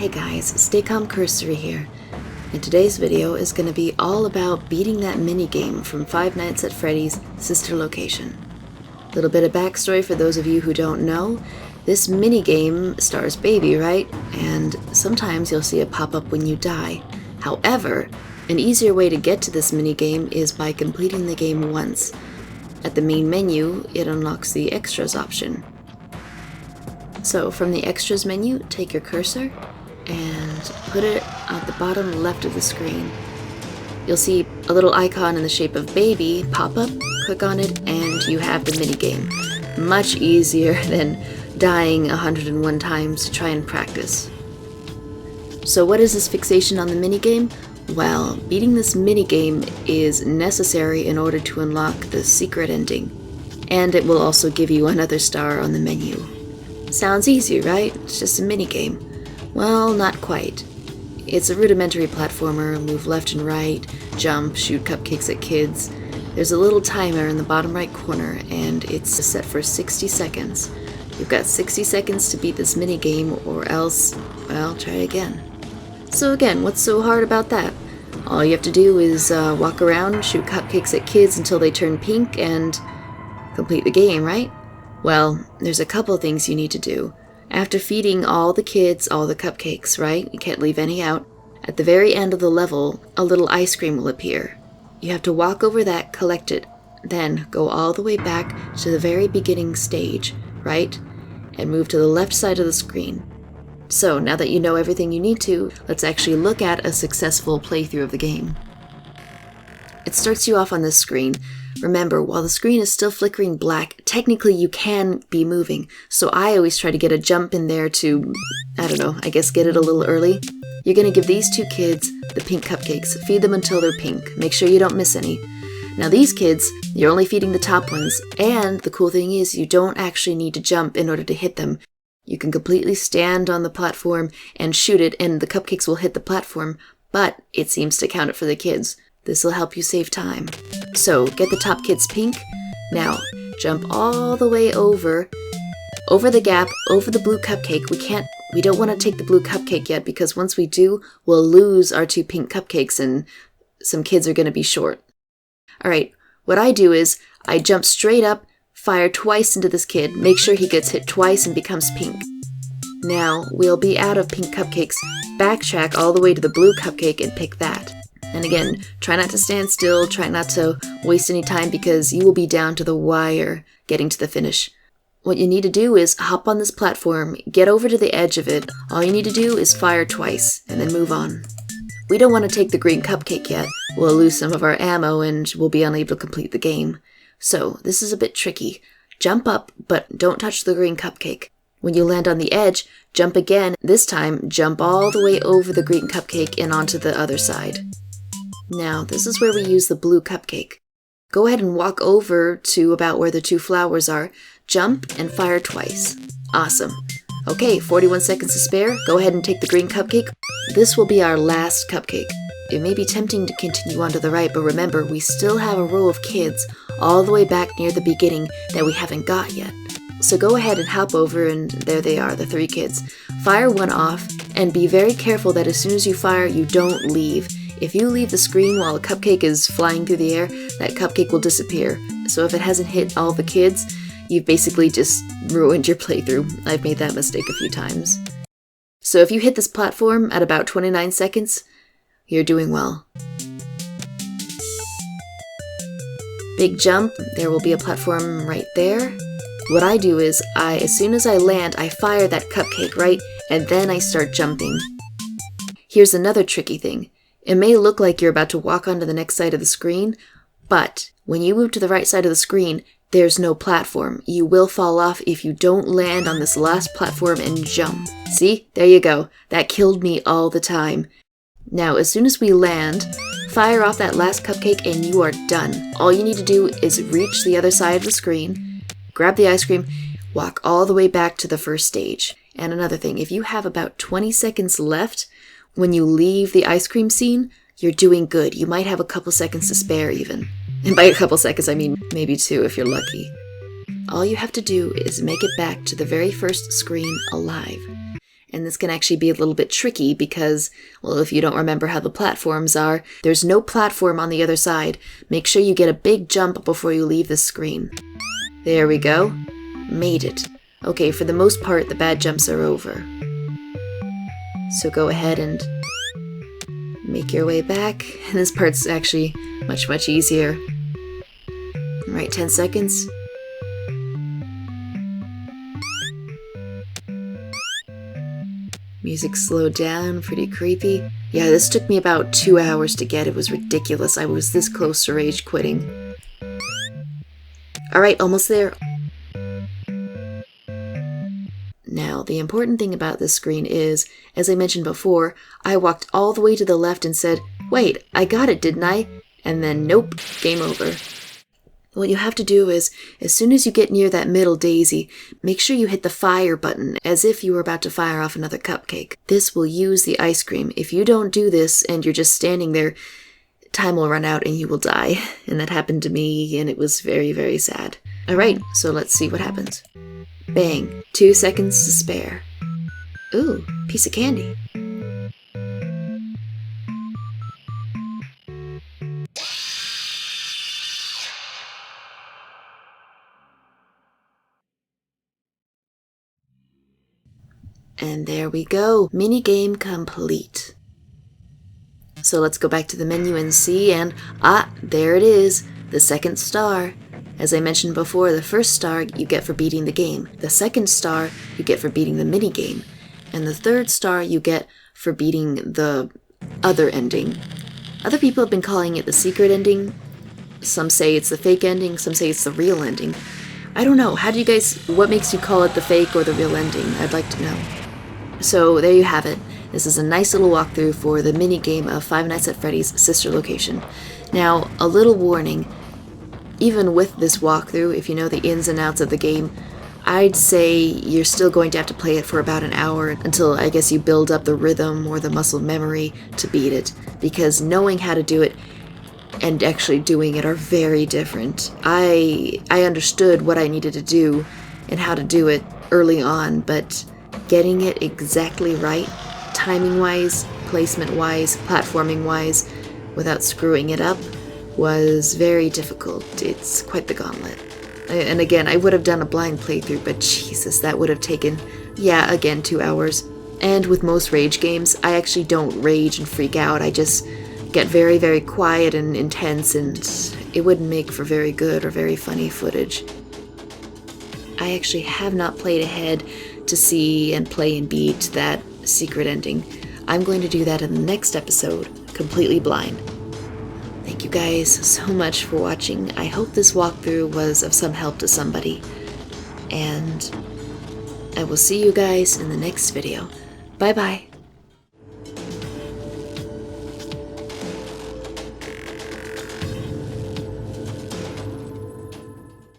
Hey guys, Stay Calm Cursory here, and today's video is going to be all about beating that minigame from Five Nights at Freddy's sister location. A little bit of backstory for those of you who don't know. This minigame stars Baby, right? And sometimes you'll see it pop up when you die. However, an easier way to get to this minigame is by completing the game once. At the main menu, it unlocks the Extras option. So from the Extras menu, take your cursor and put it at the bottom left of the screen. You'll see a little icon in the shape of Baby pop up, click on it, and you have the minigame. Much easier than dying 101 times to try and practice. So what is this fixation on the minigame? Well, beating this minigame is necessary in order to unlock the secret ending, and it will also give you another star on the menu. Sounds easy, right? It's just a minigame. Well, not quite. It's a rudimentary platformer, move left and right, jump, shoot cupcakes at kids. There's a little timer in the bottom right corner, and it's set for 60 seconds. You've got 60 seconds to beat this minigame, or else, well, try it again. So again, what's so hard about that? All you have to do is walk around, shoot cupcakes at kids until they turn pink, and complete the game, right? Well, there's a couple things you need to do. After feeding all the kids all the cupcakes, right? You can't leave any out. At the very end of the level, a little ice cream will appear. You have to walk over that, collect it, then go all the way back to the very beginning stage, right? And move to the left side of the screen. So, now that you know everything you need to, let's actually look at a successful playthrough of the game. It starts you off on this screen. Remember, while the screen is still flickering black, technically you can be moving, so I always try to get a jump in there to, I guess get it a little early. You're going to give these two kids the pink cupcakes. Feed them until they're pink. Make sure you don't miss any. Now these kids, you're only feeding the top ones, and the cool thing is you don't actually need to jump in order to hit them. You can completely stand on the platform and shoot it, and the cupcakes will hit the platform, but it seems to count it for the kids. This will help you save time. So, get the top kids pink. Now, jump all the way over the gap, over the blue cupcake. We don't want to take the blue cupcake yet, because once we do, we'll lose our two pink cupcakes and some kids are going to be short. Alright, what I do is, I jump straight up, fire twice into this kid, make sure he gets hit twice and becomes pink. Now, we'll be out of pink cupcakes, backtrack all the way to the blue cupcake and pick that. And again, try not to stand still, try not to waste any time because you will be down to the wire getting to the finish. What you need to do is hop on this platform, get over to the edge of it. All you need to do is fire twice and then move on. We don't want to take the green cupcake yet. We'll lose some of our ammo and we'll be unable to complete the game. So this is a bit tricky. Jump up, but don't touch the green cupcake. When you land on the edge, jump again. This time, jump all the way over the green cupcake and onto the other side. Now, this is where we use the blue cupcake. Go ahead and walk over to about where the two flowers are, jump, and fire twice. Awesome. Okay, 41 seconds to spare. Go ahead and take the green cupcake. This will be our last cupcake. It may be tempting to continue on to the right, but remember, we still have a row of kids all the way back near the beginning that we haven't got yet. So go ahead and hop over, and there they are, the three kids. Fire one off, and be very careful that as soon as you fire, you don't leave. If you leave the screen while a cupcake is flying through the air, that cupcake will disappear. So if it hasn't hit all the kids, you've basically just ruined your playthrough. I've made that mistake a few times. So if you hit this platform at about 29 seconds, you're doing well. Big jump, there will be a platform right there. What I do is, as soon as I land, I fire that cupcake, right? And then I start jumping. Here's another tricky thing. It may look like you're about to walk onto the next side of the screen, but when you move to the right side of the screen, there's no platform. You will fall off if you don't land on this last platform and jump. See? There you go. That killed me all the time. Now, as soon as we land, fire off that last cupcake and you are done. All you need to do is reach the other side of the screen, grab the ice cream, walk all the way back to the first stage. And another thing, if you have about 20 seconds left, when you leave the ice cream scene, you're doing good. You might have a couple seconds to spare even. And by a couple seconds, I mean maybe 2 if you're lucky. All you have to do is make it back to the very first screen alive. And this can actually be a little bit tricky because, well, if you don't remember how the platforms are, there's no platform on the other side. Make sure you get a big jump before you leave the screen. There we go. Made it. Okay, for the most part, the bad jumps are over. So go ahead and make your way back. And this part's actually much easier. Alright, 10 seconds. Music slowed down, pretty creepy. Yeah, this took me about 2 hours to get. It was ridiculous. I was this close to rage quitting. Alright, almost there. Now, the important thing about this screen is, as I mentioned before, I walked all the way to the left and said, wait, I got it, didn't I? And then, nope, game over. What you have to do is, as soon as you get near that middle daisy, make sure you hit the fire button, as if you were about to fire off another cupcake. This will use the ice cream. If you don't do this and you're just standing there, time will run out and you will die. And that happened to me, and it was very sad. Alright, so let's see what happens. Bang. 2 seconds to spare. Ooh, piece of candy. And there we go. Minigame complete. So let's go back to the menu and see, and there it is. The second star. As I mentioned before, the first star you get for beating the game. The second star you get for beating the minigame. And the third star you get for beating the other ending. Other people have been calling it the secret ending. Some say it's the fake ending, some say it's the real ending. I don't know. What makes you call it the fake or the real ending? I'd like to know. So there you have it. This is a nice little walkthrough for the minigame of Five Nights at Freddy's sister location. Now, a little warning. Even with this walkthrough, if you know the ins and outs of the game, I'd say you're still going to have to play it for about an hour until I guess you build up the rhythm or the muscle memory to beat it, because knowing how to do it and actually doing it are very different. I understood what I needed to do and how to do it early on, but getting it exactly right, timing-wise, placement-wise, platforming-wise, without screwing it up, was very difficult. It's quite the gauntlet. And again, I would have done a blind playthrough, but Jesus, that would have taken, yeah, again, 2 hours. And with most rage games, I actually don't rage and freak out. I just get very quiet and intense, and it wouldn't make for very good or very funny footage. I actually have not played ahead to see and play and beat that secret ending. I'm going to do that in the next episode, completely blind. Thank you guys so much for watching. I hope this walkthrough was of some help to somebody. And I will see you guys in the next video. Bye bye.